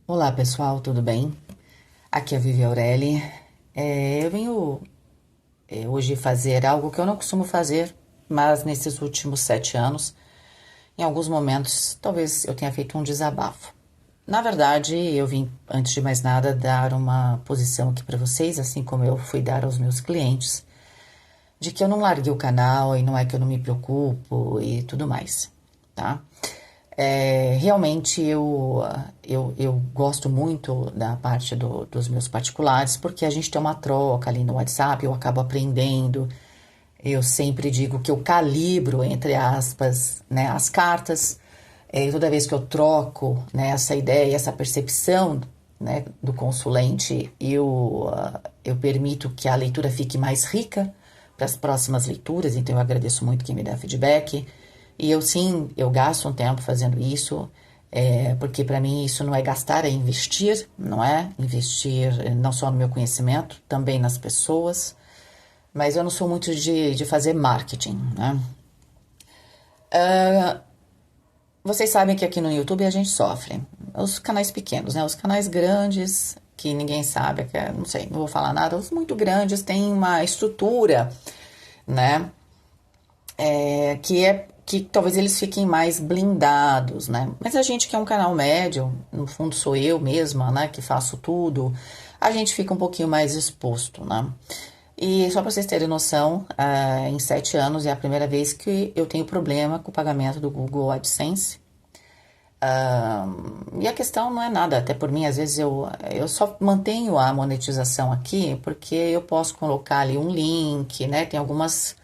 Olá pessoal, tudo bem? Aqui é a Vivi Aureli. Eu venho hoje fazer algo que eu não costumo fazer, mas nesses últimos 7 anos, em alguns momentos, talvez eu tenha feito um desabafo. Na verdade, eu vim, antes de mais nada, dar uma posição aqui para vocês, assim como eu fui dar aos meus clientes, de que eu não larguei o canal e não é que eu não me preocupo e tudo mais, tá? Realmente eu gosto muito da parte dos meus particulares, porque a gente tem uma troca ali no WhatsApp, eu acabo aprendendo. Eu sempre digo que eu calibro, entre aspas, né, as cartas. Toda vez que eu troco, né, essa ideia, essa percepção, né, do consulente, eu permito que a leitura fique mais rica para as próximas leituras, então eu agradeço muito quem me dá feedback. E eu sim, eu gasto um tempo fazendo isso, porque para mim isso não é gastar, é investir, não é? Investir não só no meu conhecimento, também nas pessoas, mas eu não sou muito de fazer marketing, né? Vocês sabem que aqui no YouTube a gente sofre. Os canais pequenos, né? Os canais grandes, que ninguém sabe, não sei, não vou falar nada. Os muito grandes têm uma estrutura, né? Que talvez eles fiquem mais blindados, né? Mas a gente que é um canal médio, no fundo sou eu mesma, né? Que faço tudo, a gente fica um pouquinho mais exposto, né? E só para vocês terem noção, em 7 anos é a primeira vez que eu tenho problema com o pagamento do Google AdSense. E a questão não é nada, até por mim, às vezes eu só mantenho a monetização aqui porque eu posso colocar ali um link, né? Tem algumas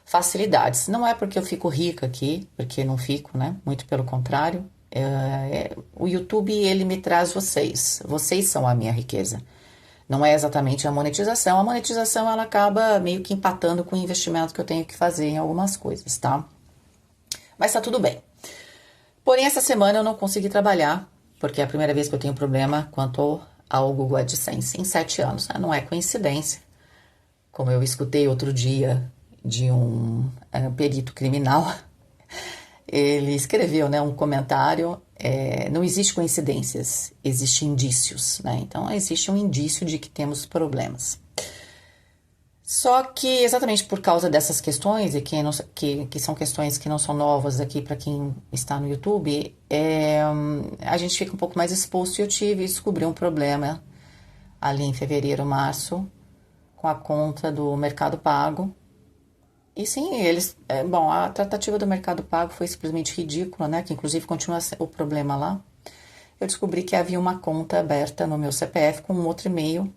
facilidades. Não é porque eu fico rica aqui, porque não fico, né? Muito pelo contrário. O YouTube, ele me traz vocês. Vocês são a minha riqueza. Não é exatamente a monetização. A monetização, ela acaba meio que empatando com o investimento que eu tenho que fazer em algumas coisas, tá? Mas tá tudo bem. Porém, essa semana eu não consegui trabalhar, porque é a primeira vez que eu tenho problema quanto ao Google AdSense em 7 anos. Não é coincidência. Como eu escutei outro dia de um perito criminal, ele escreveu, né, um comentário. Não existe coincidências, existem indícios, né? Então existe um indício de que temos problemas. Só que exatamente por causa dessas questões, e que são questões que não são novas aqui para quem está no YouTube, a gente fica um pouco mais exposto, e eu descobri um problema ali em fevereiro, março, com a conta do Mercado Pago. E sim, bom, a tratativa do Mercado Pago foi simplesmente ridícula, né? Que inclusive continua o problema lá. Eu descobri que havia uma conta aberta no meu CPF com um outro e-mail,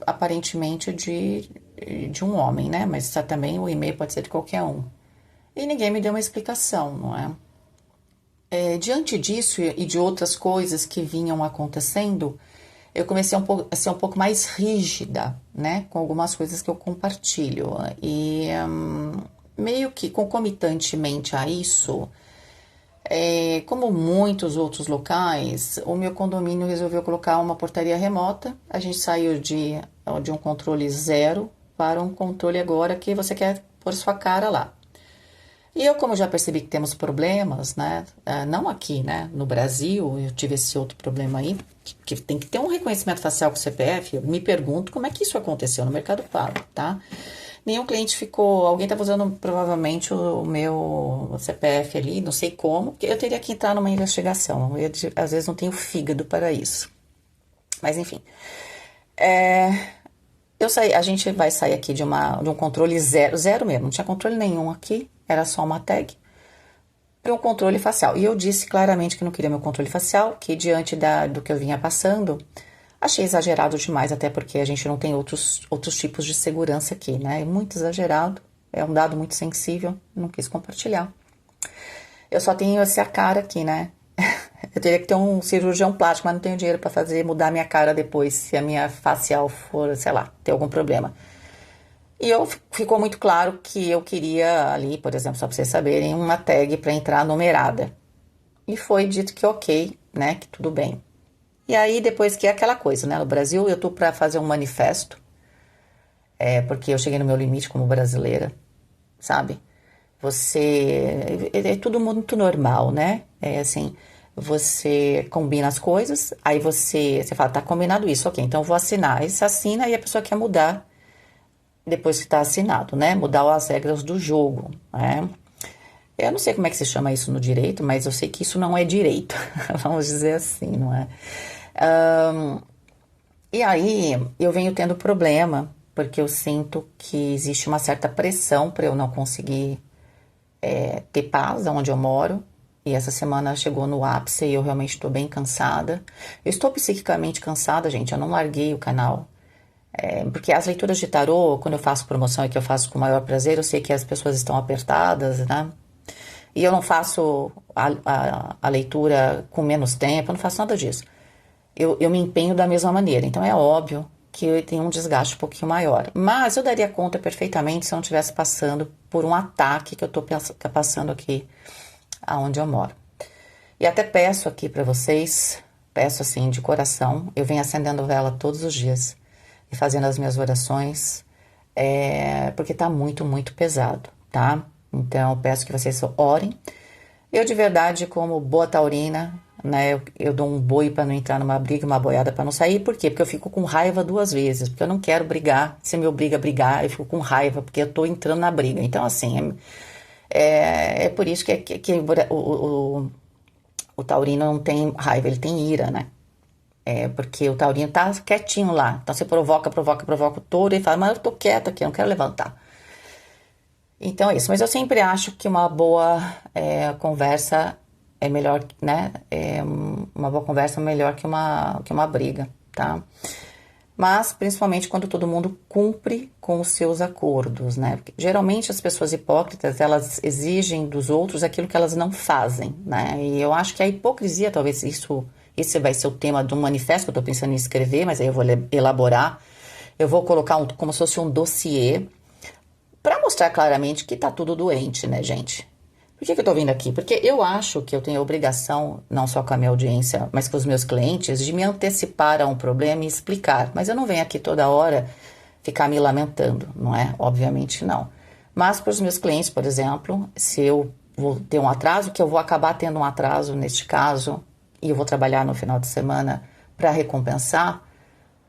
aparentemente de um homem, né? Mas também o e-mail pode ser de qualquer um. E ninguém me deu uma explicação, não é? Diante disso e de outras coisas que vinham acontecendo, eu comecei a ser um pouco mais rígida, né, com algumas coisas que eu compartilho. E meio que concomitantemente a isso, como muitos outros locais, o meu condomínio resolveu colocar uma portaria remota. A gente saiu de um controle zero para um controle agora que você quer pôr sua cara lá. E eu, como já percebi que temos problemas, né? Não aqui, né? No Brasil, eu tive esse outro problema aí, que tem que ter um reconhecimento facial com o CPF. Eu me pergunto como é que isso aconteceu no Mercado Pago, tá? Nenhum cliente ficou. Alguém estava usando provavelmente o meu CPF ali, não sei como, porque eu teria que entrar numa investigação. Às vezes não tenho fígado para isso. Mas enfim. A gente vai sair aqui de um controle zero, zero mesmo, não tinha controle nenhum aqui, era só uma tag, para um controle facial. E eu disse claramente que não queria meu controle facial, que diante do que eu vinha passando, achei exagerado demais, até porque a gente não tem outros tipos de segurança aqui, né? É muito exagerado, é um dado muito sensível, não quis compartilhar. Eu só tenho essa cara aqui, né? Eu teria que ter um cirurgião plástico, mas não tenho dinheiro para mudar minha cara depois, se a minha facial for, sei lá, ter algum problema. E ficou muito claro que eu queria ali, por exemplo, só para vocês saberem, uma tag para entrar numerada. E foi dito que ok, né, que tudo bem. E aí depois que é aquela coisa, né, no Brasil eu tô para fazer um manifesto, porque eu cheguei no meu limite como brasileira, sabe? É tudo muito normal, né? É assim, Você combina as coisas, aí você fala, tá combinado isso, ok, então eu vou assinar. Aí você assina e a pessoa quer mudar depois que tá assinado, né? Mudar as regras do jogo, né? Eu não sei como é que se chama isso no direito, mas eu sei que isso não é direito, vamos dizer assim, não é? E aí eu venho tendo problema, porque eu sinto que existe uma certa pressão para eu não conseguir ter paz onde eu moro. E essa semana chegou no ápice e eu realmente estou bem cansada. Eu estou psiquicamente cansada, gente. Eu não larguei o canal. Porque as leituras de tarô, quando eu faço promoção e que eu faço com o maior prazer, eu sei que as pessoas estão apertadas, né? E eu não faço a leitura com menos tempo, eu não faço nada disso. Eu me empenho da mesma maneira. Então é óbvio que eu tenho um desgaste um pouquinho maior. Mas eu daria conta perfeitamente se eu não estivesse passando por um ataque que eu estou passando aqui aonde eu moro. E até peço aqui para vocês, peço assim de coração, eu venho acendendo vela todos os dias e fazendo as minhas orações, porque tá muito, muito pesado, tá? Então eu peço que vocês orem. Eu de verdade, como boa taurina, né, eu dou um boi para não entrar numa briga, uma boiada para não sair. Por quê? Porque eu fico com raiva duas vezes, porque eu não quero brigar. Se me obriga a brigar, eu fico com raiva, porque eu tô entrando na briga. Então, assim, é por isso que o taurino não tem raiva, ele tem ira, né? Porque o taurino tá quietinho lá. Então você provoca o touro e fala, mas eu tô quieto aqui, eu não quero levantar. Então é isso, mas eu sempre acho que uma boa conversa é melhor, né? Uma boa conversa é melhor que uma briga, tá? Mas principalmente quando todo mundo cumpre com os seus acordos, né? Porque, geralmente as pessoas hipócritas, elas exigem dos outros aquilo que elas não fazem, né? E eu acho que a hipocrisia, talvez esse vai ser o tema de um manifesto que eu tô pensando em escrever, mas aí eu vou elaborar. Eu vou colocar como se fosse um dossiê para mostrar claramente que tá tudo doente, né, gente? Por que eu tô vindo aqui? Porque eu acho que eu tenho a obrigação, não só com a minha audiência, mas com os meus clientes, de me antecipar a um problema e explicar. Mas eu não venho aqui toda hora ficar me lamentando, não é? Obviamente não. Mas para os meus clientes, por exemplo, se eu vou ter um atraso, que eu vou acabar tendo um atraso neste caso, e eu vou trabalhar no final de semana para recompensar,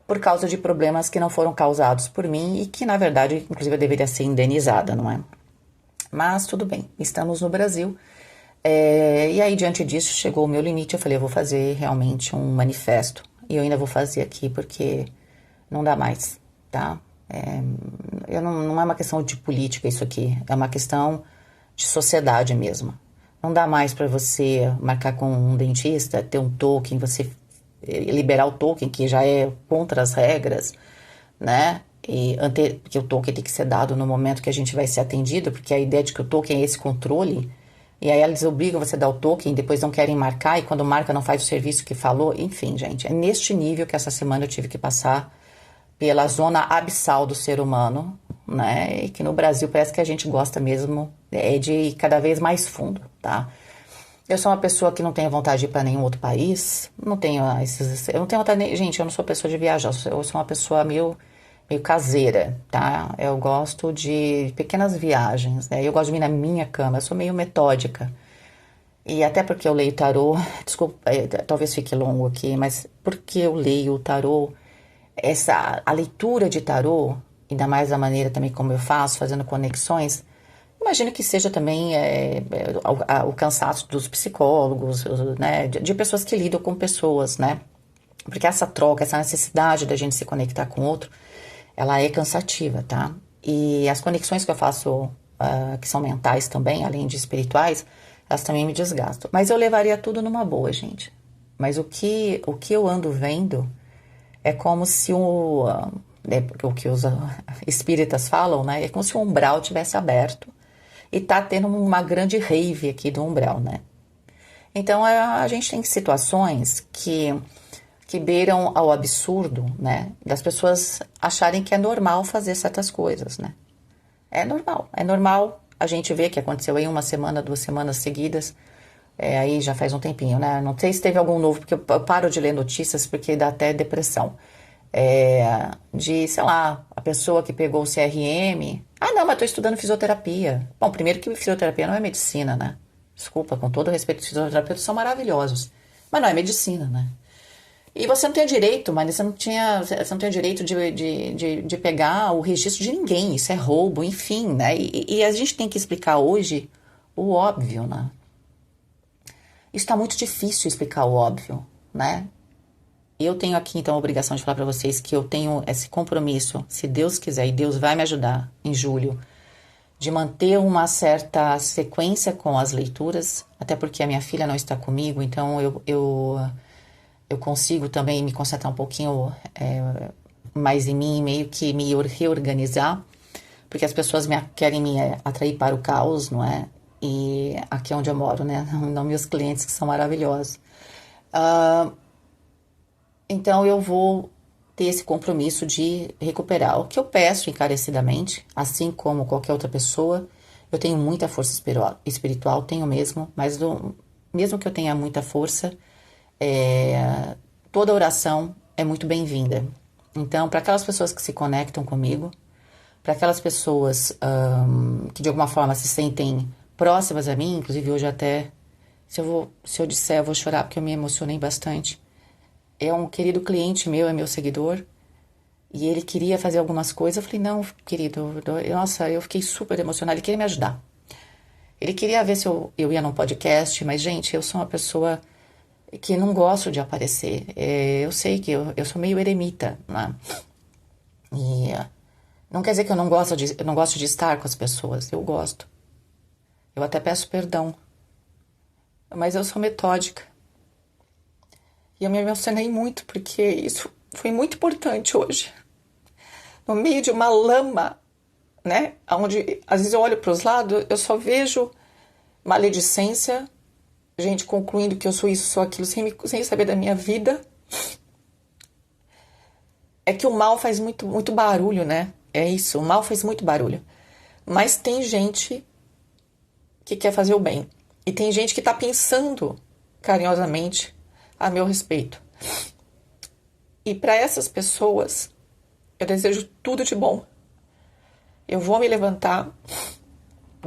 por causa de problemas que não foram causados por mim e que, na verdade, inclusive eu deveria ser indenizada, não é? Mas tudo bem, estamos no Brasil. E aí, diante disso, chegou o meu limite. Eu falei, eu vou fazer realmente um manifesto. E eu ainda vou fazer aqui porque não dá mais, tá? Não é uma questão de política isso aqui, é uma questão de sociedade mesmo. Não dá mais para você marcar com um dentista, ter um token, você liberar o token, que já é contra as regras, né? Porque o token tem que ser dado no momento que a gente vai ser atendido, porque a ideia de que o token é esse controle, e aí eles obrigam você a dar o token, depois não querem marcar, e quando marca não faz o serviço que falou. Enfim, gente, é neste nível que essa semana eu tive que passar pela zona abissal do ser humano, né? E que no Brasil parece que a gente gosta mesmo de ir cada vez mais fundo, tá? Eu sou uma pessoa que não tem vontade de ir para nenhum outro país, não tenho eu não tenho vontade, gente, eu não sou pessoa de viajar, eu sou uma pessoa meio caseira, tá? Eu gosto de pequenas viagens, né? Eu gosto de ir na minha cama, eu sou meio metódica. E até porque eu leio tarô, desculpa, talvez fique longo aqui, mas porque eu leio o tarô, a leitura de tarô, ainda mais da maneira também como eu faço, fazendo conexões, imagino que seja também o cansaço dos psicólogos, né? De pessoas que lidam com pessoas, né? Porque essa troca, essa necessidade da gente se conectar com o outro, ela é cansativa, tá? E as conexões que eu faço, que são mentais também, além de espirituais, elas também me desgastam. Mas eu levaria tudo numa boa, gente. Mas o que eu ando vendo é como se o que os espíritas falam, né? É como se o umbral tivesse aberto e tá tendo uma grande rave aqui do umbral, né? Então a gente tem situações que beiram ao absurdo, né? Das pessoas acharem que é normal fazer certas coisas, né? É normal. A gente vê que aconteceu aí uma semana, 2 semanas seguidas, aí já faz um tempinho, né? Não sei se teve algum novo, porque eu paro de ler notícias porque dá até depressão. Sei lá, a pessoa que pegou o CRM, não, mas tô estudando fisioterapia. Bom, primeiro que fisioterapia não é medicina, né? Desculpa, com todo respeito, os fisioterapeutas são maravilhosos. Mas não é medicina, né? E você não tem direito, mas você não tem o direito de pegar o registro de ninguém. Isso é roubo, enfim, né? E a gente tem que explicar hoje o óbvio, né? Está muito difícil explicar o óbvio, né? Eu tenho aqui, então, a obrigação de falar para vocês que eu tenho esse compromisso, se Deus quiser, e Deus vai me ajudar em julho, de manter uma certa sequência com as leituras, até porque a minha filha não está comigo, então eu consigo também me concentrar um pouquinho mais em mim, meio que me reorganizar, porque as pessoas querem me atrair para o caos, não é? E aqui é onde eu moro, né? Não meus clientes que são maravilhosos. Então eu vou ter esse compromisso de recuperar. O que eu peço encarecidamente, assim como qualquer outra pessoa, eu tenho muita força espiritual, tenho mesmo, mas mesmo que eu tenha muita força, toda oração é muito bem-vinda. Então, para aquelas pessoas que se conectam comigo, para aquelas pessoas que de alguma forma se sentem próximas a mim, inclusive hoje até, se eu disser, eu vou chorar porque eu me emocionei bastante. É um querido cliente meu, é meu seguidor, e ele queria fazer algumas coisas. Eu falei, não, querido, nossa, eu fiquei super emocionada, ele queria me ajudar. Ele queria ver se eu ia num podcast, mas, gente, eu sou uma pessoa que não gosto de aparecer. Eu sei que eu sou meio eremita, né? E não quer dizer que eu não gosto de estar com as pessoas, eu gosto. Eu até peço perdão, mas eu sou metódica. E eu me emocionei muito, porque isso foi muito importante hoje. No meio de uma lama, né? Onde às vezes eu olho para os lados, eu só vejo maledicência, gente concluindo que eu sou isso, sou aquilo, sem saber da minha vida. É que o mal faz muito, muito barulho, né? É isso, o mal faz muito barulho. Mas tem gente que quer fazer o bem. E tem gente que está pensando carinhosamente a meu respeito. E para essas pessoas, eu desejo tudo de bom. Eu vou me levantar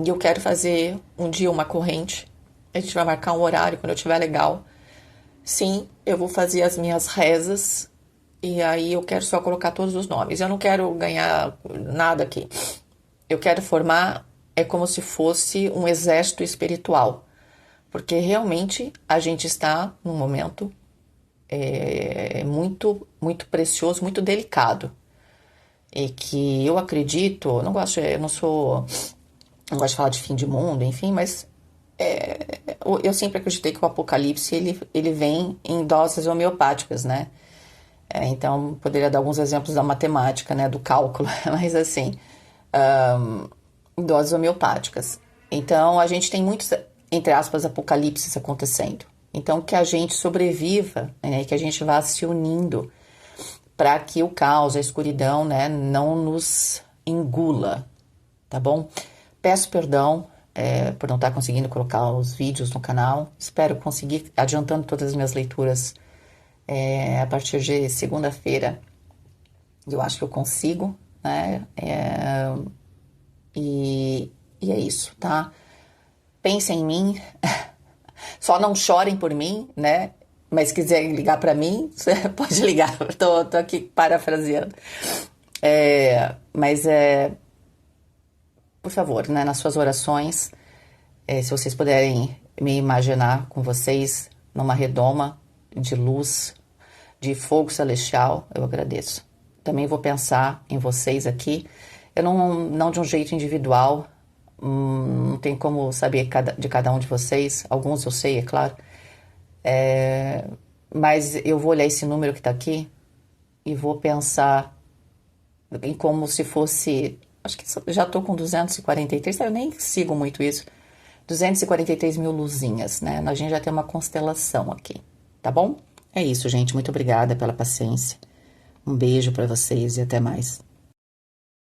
e eu quero fazer um dia uma corrente. A gente vai marcar um horário quando eu estiver legal. Sim, eu vou fazer as minhas rezas e aí eu quero só colocar todos os nomes. Eu não quero ganhar nada aqui. Eu quero formar, é como se fosse um exército espiritual. Porque realmente a gente está num momento muito, muito precioso, muito delicado. E que eu acredito, não gosto de falar de fim de mundo, enfim, mas eu sempre acreditei que o apocalipse ele vem em doses homeopáticas, né? Então, poderia dar alguns exemplos da matemática, né, do cálculo, mas assim, em doses homeopáticas. Então, a gente tem muitos, entre aspas, apocalipses acontecendo. Então, que a gente sobreviva, né, que a gente vá se unindo para que o caos, a escuridão, né, não nos engula, tá bom? Peço perdão por não estar conseguindo colocar os vídeos no canal. Espero conseguir, adiantando todas as minhas leituras a partir de segunda-feira. Eu acho que eu consigo, né? E é isso, tá? Pensem em mim. Só não chorem por mim, né? Mas se quiser ligar para mim, você pode ligar. Tô aqui parafraseando. Mas por favor, né, nas suas orações, se vocês puderem me imaginar com vocês numa redoma de luz, de fogo celestial, eu agradeço. Também vou pensar em vocês aqui. Eu não de um jeito individual, não tem como saber de cada um de vocês. Alguns eu sei, é claro. Mas eu vou olhar esse número que está aqui e vou pensar em como se fosse... Acho que já estou com 243, eu nem sigo muito isso. 243 mil luzinhas, né? A gente já tem uma constelação aqui, tá bom? É isso, gente. Muito obrigada pela paciência. Um beijo para vocês e até mais.